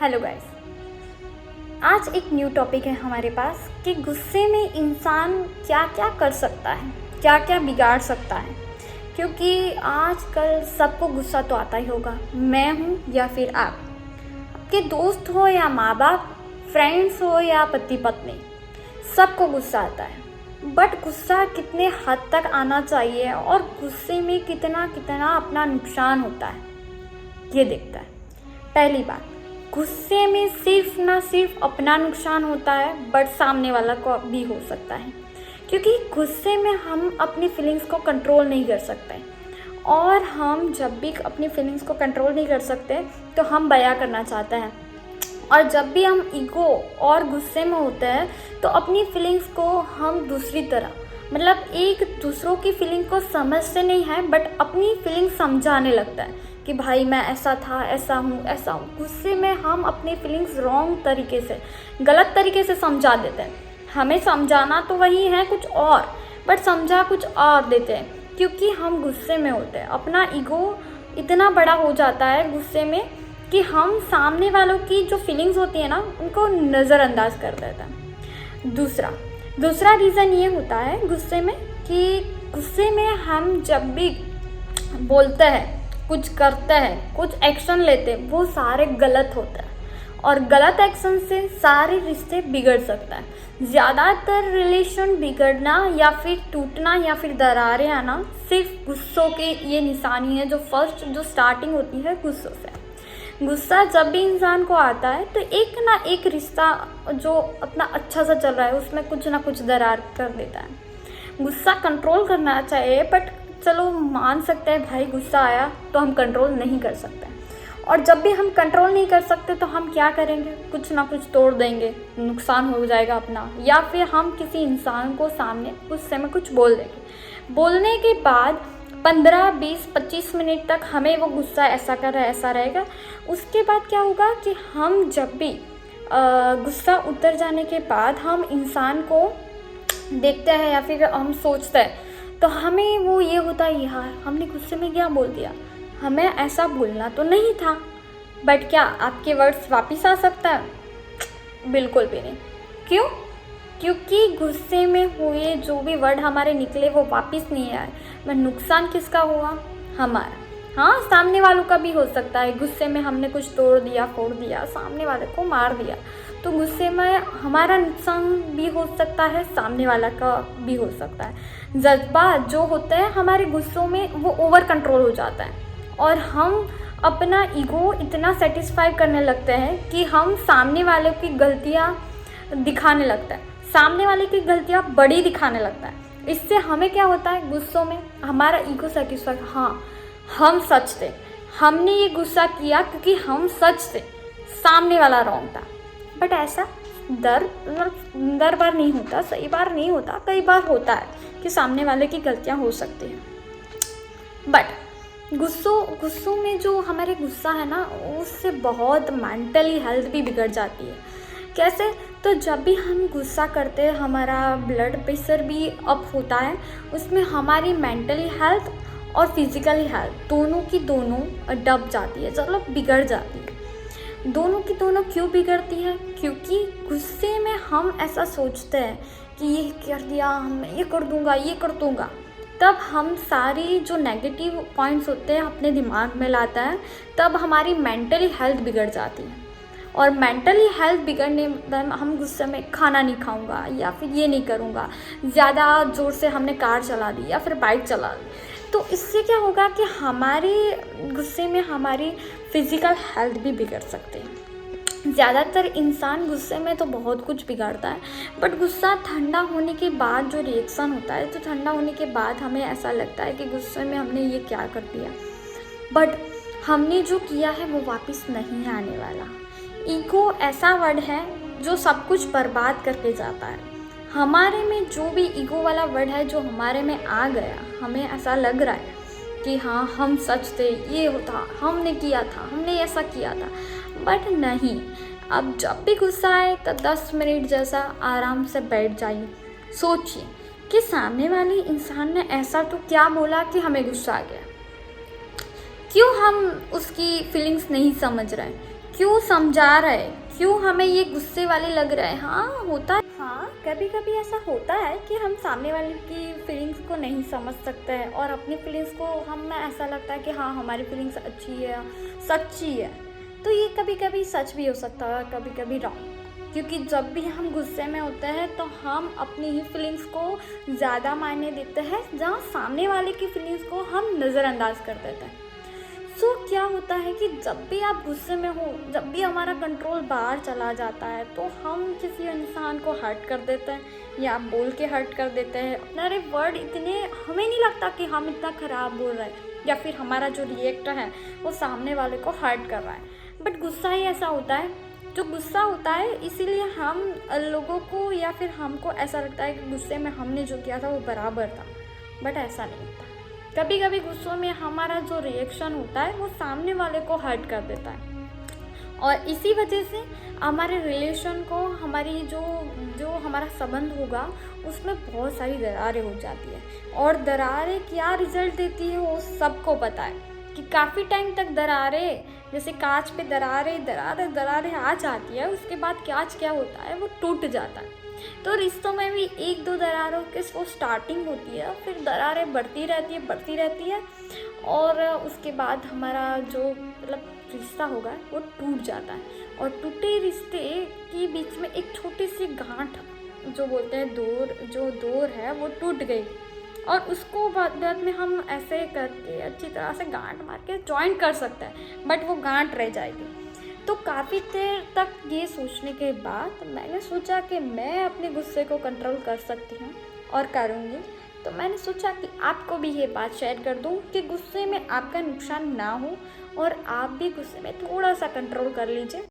Hello guys, आज एक new topic है हमारे पास कि गुस्से में इंसान क्या क्या कर सकता है, क्या क्या बिगाड़ सकता है। क्योंकि आजकल सबको गुस्सा तो आता ही होगा, मैं हूँ या फिर आप, आपके दोस्त हो या माँ बाप, फ्रेंड्स हो या पति पत्नी, सबको गुस्सा आता है। बट गुस्सा कितने हद तक आना चाहिए और गुस्से में कितना कितना अपना नुकसान होता है, ये देखता है। पहली बात, गुस्से में सिर्फ अपना नुकसान होता है बट सामने वाला को भी हो सकता है, क्योंकि गुस्से में हम अपनी फीलिंग्स को कंट्रोल नहीं कर सकते। और हम जब भी अपनी फीलिंग्स को कंट्रोल नहीं कर सकते तो हम बयां करना चाहते हैं, और जब भी हम ईगो और गुस्से में होते हैं तो अपनी फीलिंग्स को हम दूसरी तरह, मतलब एक दूसरों की फीलिंग को समझते नहीं है बट अपनी फीलिंग समझाने लगता है कि भाई मैं ऐसा था, ऐसा हूँ। गुस्से में हम अपनी फीलिंग्स रॉन्ग तरीके से, गलत तरीके से समझा देते हैं। हमें समझाना तो वही है कुछ और, बट समझा कुछ और देते हैं, क्योंकि हम गुस्से में होते हैं। अपना ईगो इतना बड़ा हो जाता है गुस्से में कि हम सामने वालों की जो फीलिंग्स होती है ना, उनको नज़रअंदाज कर देते हैं। दूसरा रीज़न ये होता है गुस्से में कि गुस्से में हम जब भी बोलते हैं, कुछ करते हैं, कुछ एक्शन लेते हैं, वो सारे गलत होते हैं, और गलत एक्शन से सारे रिश्ते बिगड़ सकता है। ज़्यादातर रिलेशन बिगड़ना या फिर टूटना या फिर दरारें आना सिर्फ गुस्सों के ये निशानी है। जो स्टार्टिंग होती है गुस्सों से। गुस्सा जब भी इंसान को आता है तो एक ना एक रिश्ता जो अपना अच्छा सा चल रहा है उसमें कुछ ना कुछ दरार कर देता है। गुस्सा कंट्रोल करना चाहिए, बट चलो मान सकते हैं भाई गुस्सा आया तो हम कंट्रोल नहीं कर सकते, और जब भी हम कंट्रोल नहीं कर सकते तो हम क्या करेंगे, कुछ ना कुछ तोड़ देंगे, नुकसान हो जाएगा अपना, या फिर हम किसी इंसान को सामने गुस्से में कुछ बोल देंगे। बोलने के बाद 15, 20, 25 मिनट तक हमें वो गुस्सा ऐसा कर रहा है, ऐसा रहेगा। उसके बाद क्या होगा कि हम जब भी गुस्सा उतर जाने के बाद हम इंसान को देखते हैं या फिर हम सोचते हैं तो हमें वो ये होता है, यार हमने गुस्से में क्या बोल दिया, हमें ऐसा बोलना तो नहीं था। बट क्या आपके वर्ड्स वापस आ सकता है? बिल्कुल भी नहीं। क्यों? क्योंकि गुस्से में हुए जो भी वर्ड हमारे निकले वो वापस नहीं आए। मैं नुकसान किसका हुआ? हमारा। हाँ, सामने वालों का भी हो सकता है। गुस्से में हमने कुछ तोड़ दिया, फोड़ दिया, सामने वाले को मार दिया, तो गुस्से में हमारा नुकसान भी हो सकता है, सामने वाला का भी हो सकता है। जज्बात जो होते हैं हमारे गुस्सों में वो ओवर कंट्रोल हो जाता है, और हम अपना ईगो इतना सेटिस्फाई करने लगते हैं कि हम सामने वाले की गलतियाँ दिखाने लगता है, सामने वाले की गलतियाँ बड़ी दिखाने लगता है। इससे हमें क्या होता है, गुस्सों में हमारा ईगो सेटिस्फाई, हाँ हम सच थे, हमने ये गुस्सा किया क्योंकि हम सच थे, सामने वाला रॉन्ग था। बट ऐसा दर बार नहीं होता, सही बार नहीं होता, कई बार होता है कि सामने वाले की गलतियाँ हो सकती हैं। बट गुस्सों में जो हमारे गुस्सा है ना, उससे बहुत मेंटली हेल्थ भी बिगड़ जाती है। कैसे? तो जब भी हम गुस्सा करते हैं हमारा ब्लड प्रेशर भी अप होता है, उसमें हमारी मेंटली हेल्थ और फिजिकली हेल्थ दोनों की दोनों दब जाती है, मतलब बिगड़ जाती है। दोनों की दोनों क्यों बिगड़ती है? क्योंकि गुस्से में हम ऐसा सोचते हैं कि ये कर दिया, मैं ये कर दूंगा, तब हम सारी जो नेगेटिव पॉइंट्स होते हैं अपने दिमाग में लाता है, तब हमारी मेंटली हेल्थ बिगड़ जाती है। और मेंटली हेल्थ बिगड़ने में हम गुस्से में खाना नहीं खाऊंगा या फिर ये नहीं करूंगा, ज़्यादा ज़ोर से हमने कार चला दी या फिर बाइक चला दी, तो इससे क्या होगा कि हमारे गुस्से में हमारी फिज़िकल हेल्थ भी बिगड़ सकती है। ज़्यादातर इंसान गुस्से में तो बहुत कुछ बिगाड़ता है, बट गुस्सा ठंडा होने के बाद जो रिएक्शन होता है, तो ठंडा होने के बाद हमें ऐसा लगता है कि गुस्से में हमने ये क्या कर दिया, बट हमने जो किया है वो वापस नहीं आने वाला। ईगो ऐसा वर्ड है जो सब कुछ बर्बाद करके जाता है। हमारे में जो भी ईगो वाला वर्ड है जो हमारे में आ गया, हमें ऐसा लग रहा है कि हाँ हम सच थे, ये होता, हमने किया था, हमने ऐसा किया था, बट नहीं। अब जब भी गुस्सा आए तो 10 मिनट जैसा आराम से बैठ जाइए, सोचिए कि सामने वाले इंसान ने ऐसा तो क्या बोला कि हमें गुस्सा आ गया। क्यों हम उसकी फीलिंग्स नहीं समझ रहे हैं? क्यों समझा रहा है, क्यों हमें ये गुस्से वाले लग रहा है। हाँ होता है, हाँ कभी कभी ऐसा होता है कि हम सामने वाले की फीलिंग्स को नहीं समझ सकते हैं और अपनी फीलिंग्स को हमें ऐसा लगता है कि हाँ हमारी फीलिंग्स अच्छी है, सच्ची है। तो ये कभी कभी सच भी हो सकता है, कभी कभी रॉन्ग। क्योंकि जब भी हम गुस्से में होते हैं तो हम अपनी ही फीलिंग्स को ज़्यादा मायने देते हैं, जहाँ सामने वाले की फीलिंग्स को हम नज़रअंदाज कर देते हैं। सो क्या होता है कि जब भी आप गुस्से में हो, जब भी हमारा कंट्रोल बाहर चला जाता है तो हम किसी इंसान को हर्ट कर देते हैं या बोल के हर्ट कर देते हैं। अपने वर्ड इतने, हमें नहीं लगता कि हम इतना ख़राब बोल रहे हैं या फिर हमारा जो रिएक्ट है वो सामने वाले को हर्ट कर रहा है। बट गुस्सा ही ऐसा होता है, जो गुस्सा होता है इसीलिए हम लोगों को या फिर हमको ऐसा लगता है कि गुस्से में हमने जो किया था वो बराबर था। बट ऐसा नहीं होता। कभी कभी गुस्सों में हमारा जो रिएक्शन होता है वो सामने वाले को हर्ट कर देता है और इसी वजह से हमारे रिलेशन को, हमारी जो जो हमारा संबंध होगा उसमें बहुत सारी दरारें हो जाती है। और दरारें क्या रिजल्ट देती है वो सबको पता है कि काफ़ी टाइम तक दरारें, जैसे कांच पे दरारें दरारें दरारें आ जाती है, उसके बाद कांच क्या होता है वो टूट जाता है। तो रिश्तों में भी एक दो दरारों के वो स्टार्टिंग होती है, फिर दरारें बढ़ती रहती है और उसके बाद हमारा जो मतलब रिश्ता होगा वो टूट जाता है। और टूटे रिश्ते के बीच में एक छोटी सी गांठ, जो बोलते हैं डोर है वो टूट गई और उसको बाद में हम ऐसे करके अच्छी तरह से गांठ मार के जॉइन कर सकते हैं, बट वो गांठ रह जाएगी। तो काफ़ी देर तक ये सोचने के बाद मैंने सोचा कि मैं अपने गुस्से को कंट्रोल कर सकती हूँ और करूँगी। तो मैंने सोचा कि आपको भी ये बात शेयर कर दूँ कि गुस्से में आपका नुकसान ना हो और आप भी गुस्से में थोड़ा सा कंट्रोल कर लीजिए।